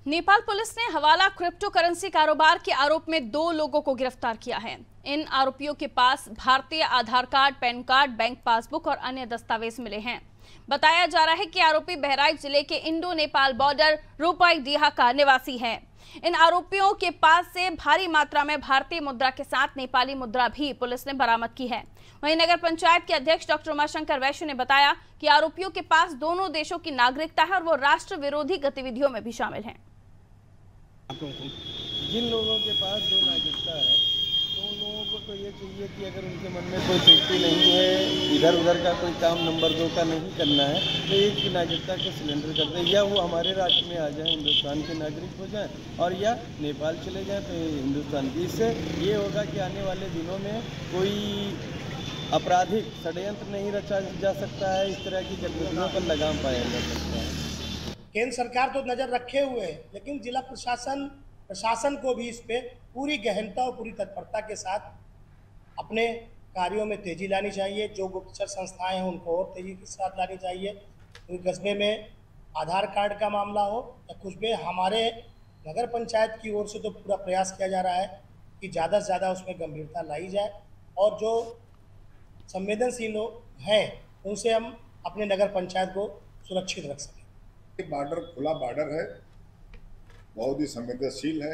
Nepal police ने हवाला crypto currency कारोबार के आरोप में 2 लोगों को गिरफ्तार किया है। इन आरोपियों के पास भारतीय Aadhaar card, PAN card, bank passbook और अन्य दस्तावेज मिले हैं। बताया जा रहा है कि आरोपी बहराइच जिले के इंडो नेपाल बॉर्डर रूपाईडीहा का निवासी है। इन आरोपियों के पास से भारी मात्रा में भारतीय मुद्रा के साथ नेपाली मुद्रा भी पुलिस ने बरामद की है। वहीं नगर पंचायत के अध्यक्ष डॉक्टर उमाशंकर वैश्य ने बताया कि आरोपियों के पास दोनों देशों की नागरिकता है और वो राष्ट्र विरोधी गतिविधियों में भी शामिल हैं। जिन लोगों के पास 2 नागरिकता है तो उन लोगों को तो ये चाहिए कि अगर उनके मन में कोई त्रुटि नहीं है, इधर उधर का कोई काम नंबर 2 का नहीं करना है, तो एक की नागरिकता को सिलेंडर कर दें, या वो हमारे राष्ट्र में आ जाएं, हिंदुस्तान के नागरिक हो जाएं, और या नेपाल चले जाएं तो हिंदुस्तान की। इससे ये होगा कि आने वाले दिनों में कोई आपराधिक षड्यंत्र नहीं रचा जा सकता है, इस तरह की गतिविधियों पर लगाम पाया जा सकता है। केंद्र सरकार तो नज़र रखे हुए है, लेकिन जिला प्रशासन को भी इस पे पूरी गहनता और पूरी तत्परता के साथ अपने कार्यों में तेजी लानी चाहिए। जो गुप्तचर संस्थाएं हैं उनको और तेजी के साथ लानी चाहिए। कोई कस्बे में आधार कार्ड का मामला हो या कुछ भी, हमारे नगर पंचायत की ओर से तो पूरा प्रयास किया जा रहा है कि ज़्यादा से ज़्यादा उसमें गंभीरता लाई जाए और जो संवेदनशील लोग हैं उनसे हम अपने नगर पंचायत को सुरक्षित रख सकें। बॉर्डर खुला बॉर्डर है, बहुत ही संवेदनशील है,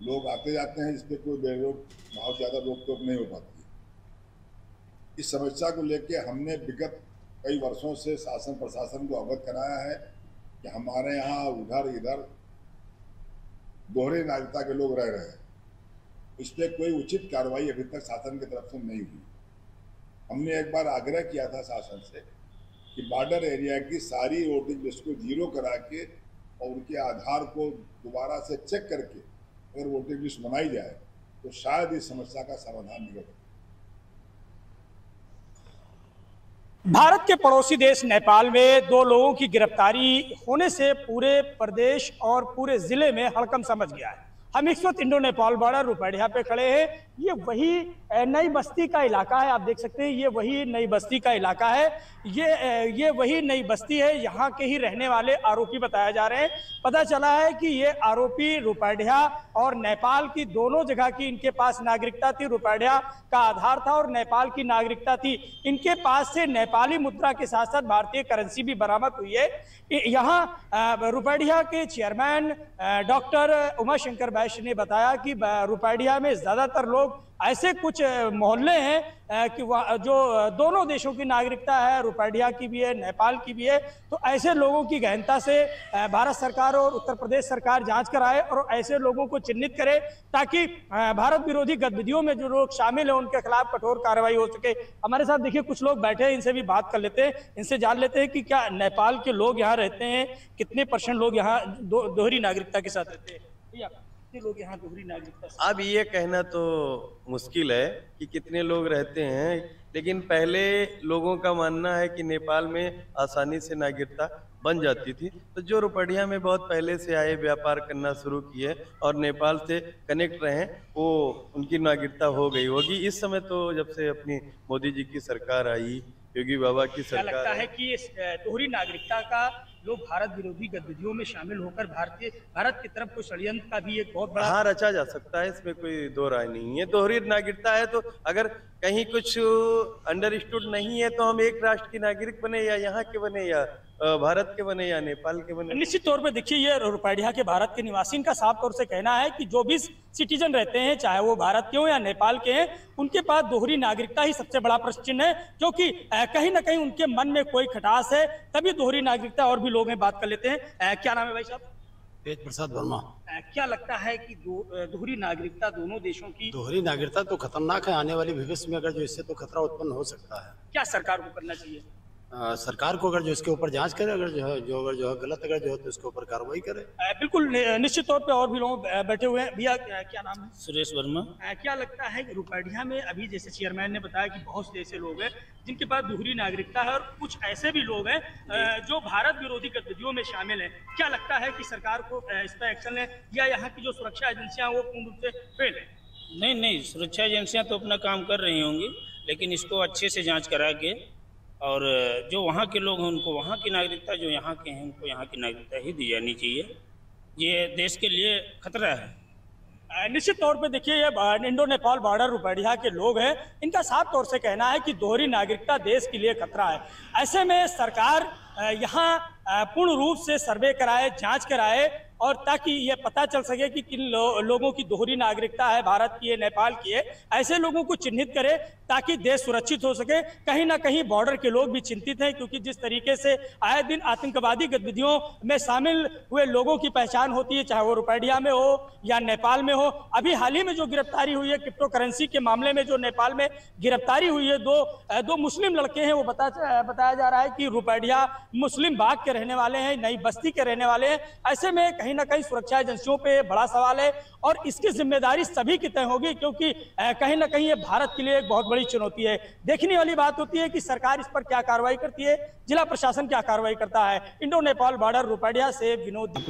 लोग आते जाते हैं, इस पर कोई बहुत ज़्यादा रोक टोक नहीं हो पाती। इस समस्या को लेकर हमने विगत कई वर्षों से शासन प्रशासन को अवगत कराया है कि हमारे यहाँ उधर इधर दोहरे नागरिकता के लोग रह रहे हैं। इस पर कोई उचित कार्रवाई अभी तक शासन की तरफ से नहीं हुई। हमने एक बार आग्रह किया था शासन से कि बॉर्डर एरिया की सारी वोटिंग लिस्ट को जीरो करा के और उनके आधार को दोबारा से चेक करके अगर वोटिंग लिस्ट बनाई जाए तो शायद इस समस्या का समाधान निकल सके। भारत के पड़ोसी देश नेपाल में 2 लोगों की गिरफ्तारी होने से पूरे प्रदेश और पूरे जिले में हड़कंप समझ गया है। हम इस वक्त इंडो नेपाल बॉर्डर रूपाईडीहा पे खड़े हैं। ये वही नई बस्ती का इलाका है, आप देख सकते हैं, ये वही नई बस्ती का इलाका है। ये वही नई बस्ती है। यहाँ के ही रहने वाले आरोपी बताया जा रहे हैं। पता चला है कि ये आरोपी रूपाईडीहा और नेपाल की दोनों जगह की इनके पास नागरिकता थी। रूपाईडीहा का आधार था और नेपाल की नागरिकता थी। इनके पास से नेपाली मुद्रा के साथ साथ भारतीय करेंसी भी बरामद हुई है। यहाँ रूपाईडीहा के चेयरमैन डॉक्टर उमाशंकर वैश्य ने बताया कि रूपाईडीहा में ज्यादातर लोग ऐसे कुछ मोहल्ले हैं कि जो दोनों देशों की नागरिकता है, रूपाईडीहा की भी है, नेपाल की भी है। तो ऐसे लोगों की गहनता से भारत सरकार और उत्तर प्रदेश सरकार जांच कराए और ऐसे लोगों को चिन्हित करे ताकि भारत विरोधी गतिविधियों में जो लोग शामिल हैं उनके खिलाफ कठोर कार्रवाई हो सके। हमारे साथ देखिए कुछ लोग बैठे हैं, इनसे भी बात कर लेते हैं, इनसे जान लेते हैं कि क्या नेपाल के लोग यहाँ रहते हैं, कितने % लोग यहाँ दोहरी नागरिकता के साथ रहते हैं। लोग यहाँ दोहरी नागरिकता। अब ये कहना तो मुश्किल है कि कितने लोग रहते हैं, लेकिन पहले लोगों का मानना है कि नेपाल में आसानी से नागरिकता बन जाती थी। तो जो रूपाईडीहा में बहुत पहले से आए, व्यापार करना शुरू किए और नेपाल से कनेक्ट रहे, वो उनकी नागरिकता हो गई होगी। इस समय तो जब से अपनी मोदी जी की सरकार आई, योगी बाबा की सरकार, क्या लगता है कि इस दोहरी नागरिकता का लोग भारत विरोधी गतिविधियों में शामिल होकर भारत की तरफ कोई षड्यंत्र का भी एक बहुत बड़ा, हाँ, रचा जा सकता है, इसमें कोई दो राय नहीं है। दोहरी नागरिकता है तो अगर कहीं कुछ अंडरस्टूड नहीं है तो हम एक राष्ट्र की नागरिक बने, या यहाँ के बने, या भारत के बने, या नेपाल के बने। निश्चित तौर पे देखिए, ये रूपाईडीहा के भारत के निवासी, इनका साफ तौर से कहना है कि जो भी सिटीजन रहते हैं, चाहे वो भारत के हो या नेपाल के हैं, उनके पास दोहरी नागरिकता ही सबसे बड़ा प्रश्न चिन्ह है, क्योंकि कहीं ना कहीं उनके मन में कोई खटास है, तभी दोहरी नागरिकता। और भी लोग हैं, बात कर लेते हैं। क्या नाम है भाई साहब? तेज प्रसाद वर्मा। क्या लगता है कि दोहरी नागरिकता दोनों देशों की? दोहरी नागरिकता तो खतरनाक है, आने वाले भविष्य में अगर जो इससे तो खतरा उत्पन्न हो सकता है। क्या सरकार को करना चाहिए? सरकार को अगर जो इसके ऊपर जांच करे, अगर जो है गलत अगर जो है तो इसके ऊपर कार्रवाई करे। बिल्कुल, निश्चित तौर पे और भी लोग बैठे हुए हैं। भैया क्या नाम है? सुरेश वर्मा। क्या लगता है कि रूपाईडीहा में अभी जैसे चेयरमैन ने बताया कि बहुत से ऐसे लोग हैं जिनके पास दोहरी नागरिकता है और कुछ ऐसे भी लोग हैं जो भारत विरोधी गतिविधियों में शामिल हैं। क्या लगता है कि सरकार को इस पर एक्शन ले, या यहाँ की जो सुरक्षा एजेंसियाँ वो पूर्ण रूप से फेल है? नहीं, सुरक्षा एजेंसियां तो अपना काम कर रही होंगी, लेकिन इसको अच्छे से जांच करा के, और जो वहाँ के लोग हैं उनको वहाँ की नागरिकता, जो यहाँ के हैं उनको यहाँ की नागरिकता ही दी जानी चाहिए। ये देश के लिए खतरा है। निश्चित तौर पे देखिए, ये इंडो नेपाल बॉर्डर रुपैडिया के लोग हैं, इनका साफ तौर से कहना है कि दोहरी नागरिकता देश के लिए खतरा है। ऐसे में सरकार यहाँ पूर्ण रूप से सर्वे कराए, जांच कराए, और ताकि ये पता चल सके कि किन लोगों की दोहरी नागरिकता है, भारत की है, नेपाल की है, ऐसे लोगों को चिन्हित करे ताकि देश सुरक्षित हो सके। कहीं ना कहीं बॉर्डर के लोग भी चिंतित हैं, क्योंकि जिस तरीके से आए दिन आतंकवादी गतिविधियों में शामिल हुए लोगों की पहचान होती है, चाहे वो रुपैडिया में हो या नेपाल में हो। अभी हाल ही में जो गिरफ्तारी हुई है क्रिप्टो करेंसी के मामले में, जो नेपाल में गिरफ्तारी हुई है, दो मुस्लिम लड़के हैं, वो बताया जा रहा है कि रुपैडिया मुस्लिम बाग के रहने वाले हैं, नई बस्ती के रहने वाले हैं। ऐसे में कहीं ना कहीं सुरक्षा एजेंसियों पे बड़ा सवाल है, और इसकी जिम्मेदारी सभी की तय होगी, क्योंकि कहीं ना कहीं ये भारत के लिए एक बहुत बड़ी चुनौती है। देखने वाली बात होती है कि सरकार इस पर क्या कार्रवाई करती है, जिला प्रशासन क्या कार्रवाई करता है। इंडो नेपाल बॉर्डर रुपैडिया से विनोद।